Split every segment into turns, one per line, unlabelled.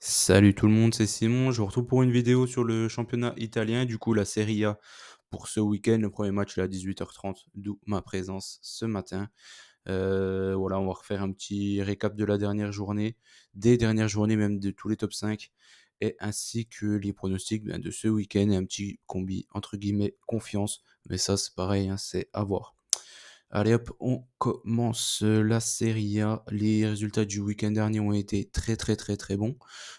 Salut tout le monde, c'est Simon. Je vous retrouve pour une vidéo sur le championnat italien, du coup la Serie A pour ce week-end. Le premier match est à 18h30, d'où ma présence ce matin. Voilà, on va refaire un petit récap de la dernière journée, des dernières journées même de tous les top 5, et ainsi que les pronostics de ce week-end et un petit combi entre guillemets confiance. Mais ça c'est pareil, hein, c'est à voir. Allez hop, on commence la Serie A. Les résultats du week-end dernier ont été très très très très bons.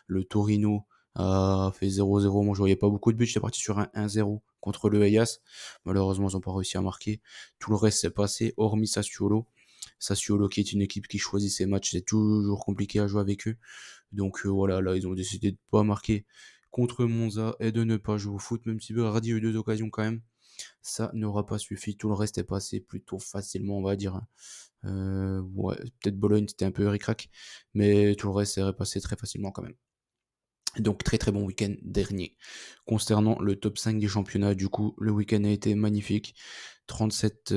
Le Torino a fait 0-0. Moi, je voyais pas beaucoup de buts. J'étais parti sur un 1-0 contre le Hellas. Malheureusement, ils n'ont pas réussi à marquer. Tout le reste s'est passé, hormis Sassuolo. Sassuolo, qui est une équipe qui choisit ses matchs, c'est toujours compliqué à jouer avec eux. Donc voilà, là, ils ont décidé de pas marquer contre Monza et de ne pas jouer au foot, même si Berardi a eu deux occasions quand même. Ça n'aura pas suffi. Tout le reste est passé plutôt facilement, on va dire. Ouais, peut-être Bologne, c'était un peu ric-rac, mais tout le reste est passé très facilement quand même. Donc très très bon week-end dernier. Concernant le top 5 des championnats, du coup, le week-end a été magnifique. 37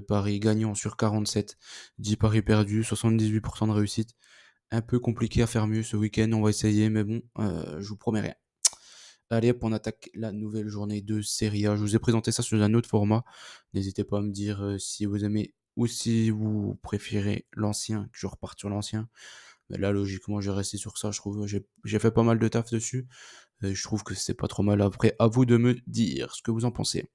paris gagnants sur 47, 10 paris perdus, 78% de réussite. Un peu compliqué à faire mieux ce week-end, on va essayer, mais bon, je vous promets rien. Allez hop, on attaque la nouvelle journée de Serie A. Je vous ai présenté ça sous un autre format. N'hésitez pas à me dire si vous aimez ou si vous préférez l'ancien, que je reparte sur l'ancien. Mais là, logiquement, j'ai resté sur ça. Je trouve j'ai fait pas mal de taf dessus. Et je trouve que c'est pas trop mal. Après, à vous de me dire ce que vous en pensez.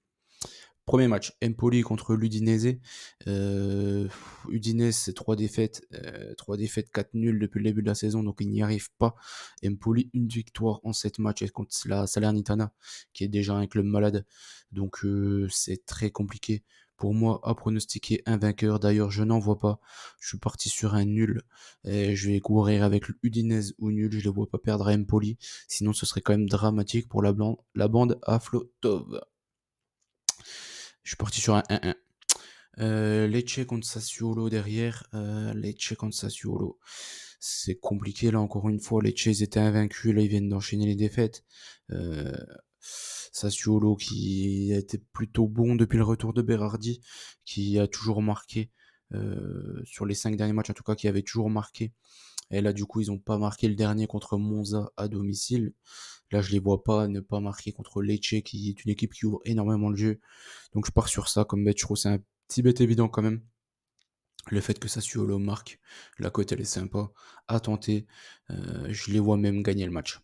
Premier match, Empoli contre l'Udinese. Euh, Udinese, c'est 3 défaites, 4 nuls depuis le début de la saison, donc il n'y arrive pas. Empoli, une victoire en 7 matchs contre la Salernitana, qui est déjà un club malade. Donc c'est très compliqué pour moi à pronostiquer un vainqueur. D'ailleurs, je n'en vois pas. Je suis parti sur un nul. Et je vais courir avec l'Udinese ou nul. Je ne les vois pas perdre à Empoli. Sinon, ce serait quand même dramatique pour la bande à Flotov. Je suis parti sur un 1-1. Lecce contre Sassuolo derrière. Lecce contre Sassuolo. C'est compliqué là encore une fois. Lecce ils étaient invaincus. Là ils viennent d'enchaîner les défaites. Euh, Sassuolo qui a été plutôt bon depuis le retour de Berardi, qui a toujours marqué sur les 5 derniers matchs en tout cas, qui avait toujours marqué. Et là du coup ils n'ont pas marqué le dernier contre Monza à domicile. Là je les vois pas ne pas marquer contre Lecce qui est une équipe qui ouvre énormément le jeu. Donc je pars sur ça comme bet. Je trouve que c'est un petit bet évident quand même. Le fait que Sassuolo marque, la cote elle est sympa à tenter. Je les vois même gagner le match.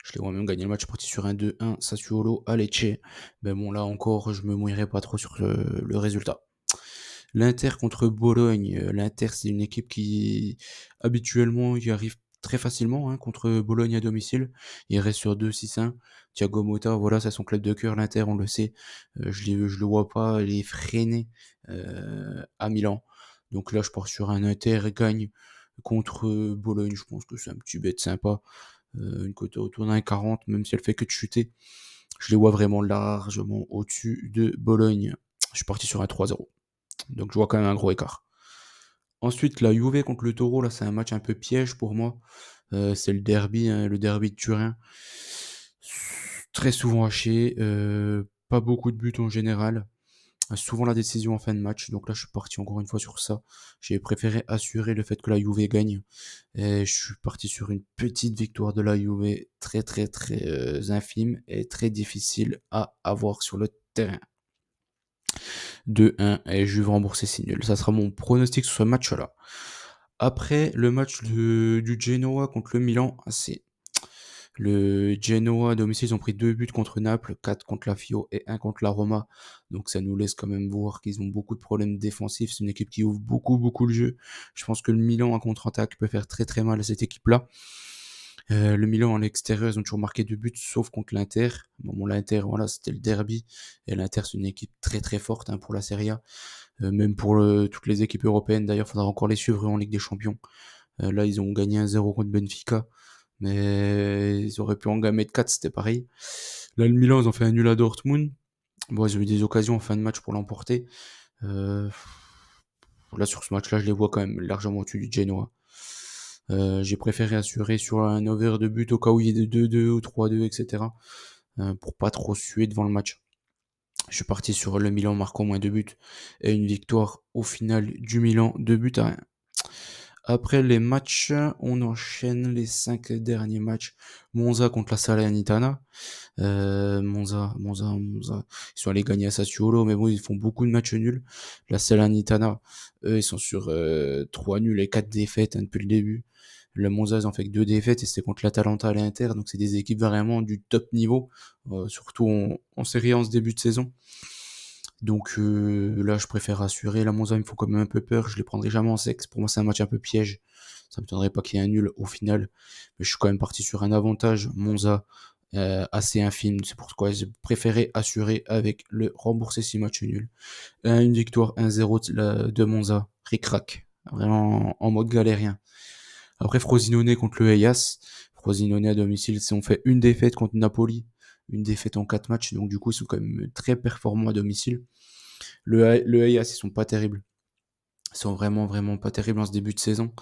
Je les vois même gagner le match, parti sur un 2-1 Sassuolo à Lecce. Mais bon là encore, je me mouillerai pas trop sur le résultat. L'Inter contre Bologne. L'Inter c'est une équipe qui habituellement y arrive très facilement hein, contre Bologne à domicile. Il reste sur 2-6-1. Thiago Motta, voilà, c'est son club de cœur, l'Inter, on le sait. Je le vois pas les freiner à Milan. Donc là, je pars sur un Inter gagne contre Bologne. Je pense que c'est un petit bet sympa. Une cote autour d'un 40, même si elle fait que de chuter. Je les vois vraiment largement au-dessus de Bologne. Je suis parti sur un 3-0. Donc je vois quand même un gros écart. Ensuite, la Juve contre le Taureau, là, c'est un match un peu piège pour moi. C'est hein, le derby de Turin. Très souvent haché, pas beaucoup de buts en général. Souvent la décision en fin de match. Donc là, je suis parti encore une fois sur ça. J'ai préféré assurer le fait que la Juve gagne. Et je suis parti sur une petite victoire de la Juve, très très très infime et très difficile à avoir sur le terrain. 2-1 et Juve remboursé 6 nuls. Ça sera mon pronostic sur ce match-là. Après le match du Genoa contre le Milan, c'est le Genoa à domicile, ils ont pris 2 buts contre Naples, 4 contre la Fio et 1 contre la Roma. Donc ça nous laisse quand même voir qu'ils ont beaucoup de problèmes défensifs. C'est une équipe qui ouvre beaucoup beaucoup le jeu. Je pense que le Milan en contre-attaque peut faire très très mal à cette équipe-là. Le Milan à l'extérieur, ils ont toujours marqué 2 buts, sauf contre l'Inter. Bon, l'Inter, voilà, c'était le derby. Et l'Inter, c'est une équipe très très forte hein, pour la Serie A. Même pour toutes les équipes européennes. D'ailleurs, il faudra encore les suivre en Ligue des Champions. Là, ils ont gagné 1-0 contre Benfica. Mais ils auraient pu en gagner de 4, c'était pareil. Là, le Milan, ils ont fait un nul à Dortmund. Bon, ils ont eu des occasions en fin de match pour l'emporter. Euh, Là, sur ce match-là, je les vois quand même largement au-dessus du Genoa. J'ai préféré assurer sur un over de but au cas où il y ait des 2-2 ou 3-2, etc. Pour pas trop suer devant le match. Je suis parti sur le Milan marquant moins 2 buts et une victoire au final du Milan 2 buts à 1. Après les matchs, on enchaîne les 5 derniers matchs. Monza contre la Salernitana. Monza, ils sont allés gagner à Sassuolo, mais bon, ils font beaucoup de matchs nuls. La Salernitana, eux, ils sont sur 3 nuls et 4 défaites depuis le début. Le Monza, ils ont fait que 2 défaites et c'était contre l'Atalanta et l'Inter, donc c'est des équipes vraiment du top niveau, surtout en Serie A en ce début de saison. Donc là, je préfère assurer. La Monza, il me faut quand même un peu peur. Je les prendrai jamais en sexe. Pour moi, c'est un match un peu piège. Ça me m'étonnerait pas qu'il y ait un nul au final. Mais je suis quand même parti sur un avantage Monza assez infime. C'est pourquoi j'ai préféré assurer avec le remboursé 6 matchs nuls. Une victoire 1-0 de Monza. Ric-rac. Vraiment en mode galérien. Après, Frosinone contre le Hellas. Frosinone à domicile, si on fait une défaite contre Napoli, une défaite en 4 matchs, donc du coup, ils sont quand même très performants à domicile. Le Hellas, ils sont pas terribles. Ils sont vraiment, vraiment pas terribles en ce début de saison.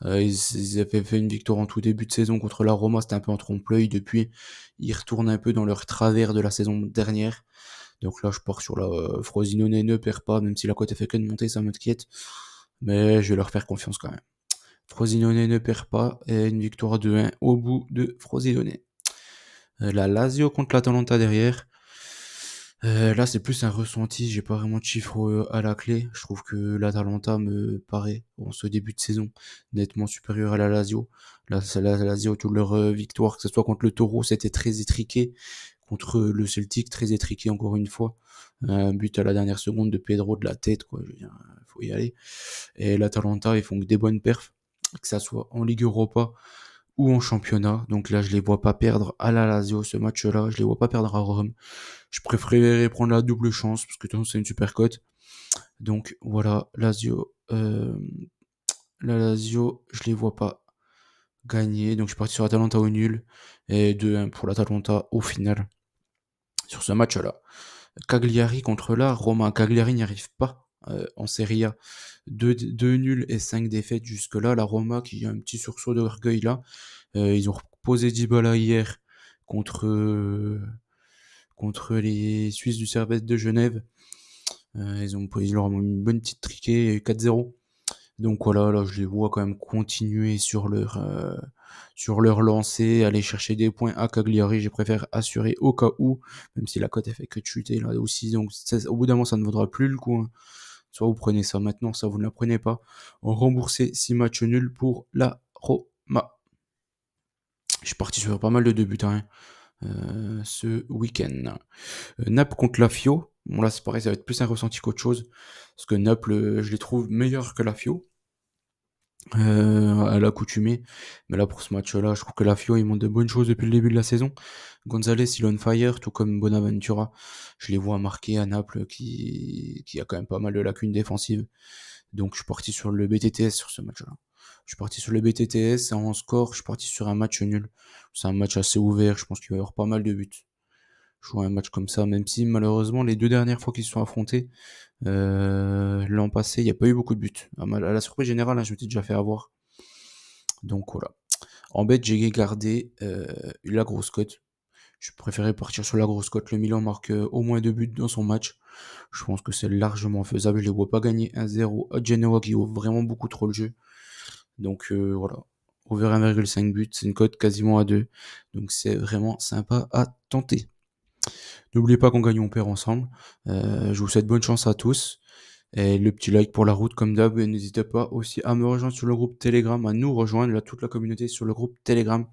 Ils avaient fait une victoire en tout début de saison contre la Roma, c'était un peu en trompe-l'œil. Depuis, ils retournent un peu dans leur travers de la saison dernière. Donc là, je pars sur la Frosinone ne perd pas, même si la cote a fait que de monter, ça m'inquiète. Mais je vais leur faire confiance quand même. Frosinone ne perd pas et une victoire 2-1 au bout de Frosinone. La Lazio contre l'Atalanta derrière. Là, c'est plus un ressenti, j'ai pas vraiment de chiffres à la clé. Je trouve que l'Atalanta me paraît, en ce début de saison, nettement supérieur à la Lazio. La Lazio, toutes leurs victoires, que ce soit contre le Toro, c'était très étriqué. Contre le Celtic, très étriqué encore une fois. Un but à la dernière seconde de Pedro de la tête, quoi. Je veux dire, faut y aller. Et l'Atalanta, ils font que des bonnes perfs, que ça soit en Ligue Europa ou en championnat. Donc là, je les vois pas perdre à la Lazio ce match-là. Je les vois pas perdre à Rome. Je préférerais prendre la double chance parce que de toute façon, c'est une super cote. Donc voilà, Lazio. La Lazio, je les vois pas gagner. Donc je suis parti sur Atalanta au nul et 2-1 pour l'Atalanta au final sur ce match-là. Cagliari contre la Roma. Cagliari n'y arrive pas en Serie A. 2 nuls et 5 défaites jusque-là. La Roma qui a un petit sursaut d'orgueil là. Ils ont posé Dybala hier contre, contre les Suisses du Servette de Genève. Ils leur ont mis une bonne petite triquée 4-0. Donc voilà, là je les vois quand même continuer sur leur lancée, aller chercher des points à Cagliari. Je préfère assurer au cas où, même si la cote elle fait que de chuter là aussi. Donc au bout d'un moment ça ne vaudra plus le coup, hein. Soit vous prenez ça maintenant, ça vous ne la prenez pas. On remboursait 6 matchs nuls pour la Roma. Je suis parti sur pas mal de buts hein, ce week-end. Naples contre la Fio. Bon là c'est pareil, ça va être plus un ressenti qu'autre chose. Parce que Naples, je les trouve meilleurs que la Fio. À l'accoutumée. Mais là, pour ce match-là, je trouve que la Fio, ils montrent de bonnes choses depuis le début de la saison. Gonzalez, il est on fire, tout comme Bonaventura. Je les vois marquer à Naples, qui a quand même pas mal de lacunes défensives. Donc, je suis parti sur le BTTS sur ce match-là. Je suis parti sur le BTTS en score, je suis parti sur un match nul. C'est un match assez ouvert, je pense qu'il va y avoir pas mal de buts. Je vois un match comme ça, même si malheureusement les 2 dernières fois qu'ils se sont affrontés, l'an passé, il n'y a pas eu beaucoup de buts. À la surprise générale, hein, je m'étais déjà fait avoir. Donc voilà. En bête, j'ai gardé la grosse cote. Je préférais partir sur la grosse cote. Le Milan marque au moins 2 buts dans son match. Je pense que c'est largement faisable. Je ne les vois pas gagner 1-0 à Genoa qui ouvre vraiment beaucoup trop le jeu. Donc voilà. Over 1,5 buts, c'est une cote quasiment à 2. Donc c'est vraiment sympa à tenter. N'oubliez pas qu'on gagne, on perd ensemble. Je vous souhaite bonne chance à tous. Et le petit like pour la route comme d'hab. Et n'hésitez pas aussi à me rejoindre sur le groupe Telegram, à nous rejoindre, là, toute la communauté sur le groupe Telegram.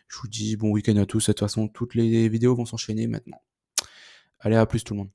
Je vous dis bon week-end à tous. De toute façon, toutes les vidéos vont s'enchaîner maintenant. Allez, à plus tout le monde.